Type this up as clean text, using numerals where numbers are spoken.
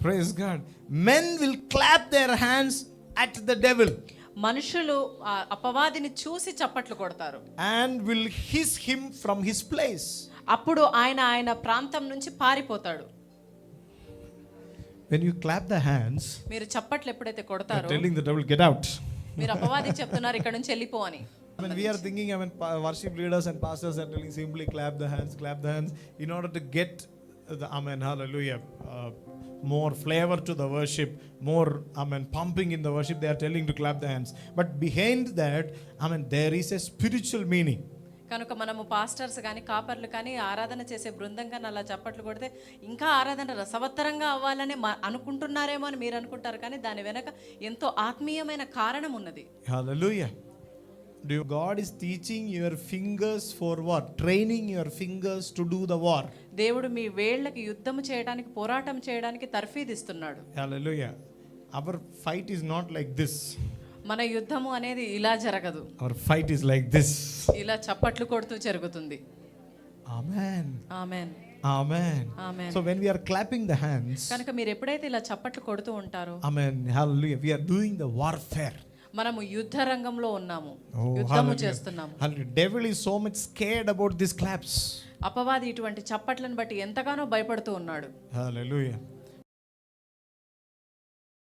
Praise God. Men will clap their hands at the devil మనుషులు ఆ అపవాదిని చూసి చప్పట్లు కొడతారు and will hiss him from his place. అప్పుడు ఆయన ప్రాంతం నుంచి పారిపోతాడు. When you clap the hands, మీరు చప్పట్లు ఎప్పుడైతే you're కొడతారో telling the devil, get out. మీరు అపవాదికి చెప్తున్నారు ఇక్కడ నుంచి వెళ్ళిపో అని. We are thinking, worship leaders and pastors are telling simply clap the hands in order to get the, hallelujah, more flavor to the worship, more, pumping in the worship. They are telling to clap the hands. But behind that, there is a spiritual meaning. కనుక మనము pastors కానీ కాపర్లు కానీ ఆరాధన చేసే బృందంగా అలా చప్పట్లు కొడితే ఇంకా ఆరాధన రసవత్తరంగా అవ్వాలని అనుకుంటున్నారేమో అని మీరు అనుకుంటారు, కానీ దాని వెనక ఎంతో ఆత్మీయమైన కారణం ఉన్నది. Hallelujah. God is teaching your fingers for war, training your fingers to do the war. దేవుడు మీ వేళ్ళకి యుద్ధం చేయడానికి, పోరాటం చేయడానికి తర్ఫీదిస్తున్నాడు. Hallelujah. Our fight is not like this. మన యుద్ధము అనేది ఇలా జరగదు. Our fight is like this. ఇలా చప్పట్లు కొడుతూ జరుగుతుంది. Amen. Amen. Amen. Amen. So when we are clapping the hands, కనుక మీరు ఎప్పుడైతే ఇలా చప్పట్లు కొడుతూ ఉంటారో, amen, hallelujah, we are doing the warfare. మనము యుద్ధ రంగంలో ఉన్నాము, Oh, యుద్ధము చేస్తున్నాము. hallelujah. Devil is so much scared about these claps. అపవాది ఇటువంటి చప్పట్లను బట్టి ఎంతగానో భయపడుతూ ఉన్నాడు. Hallelujah.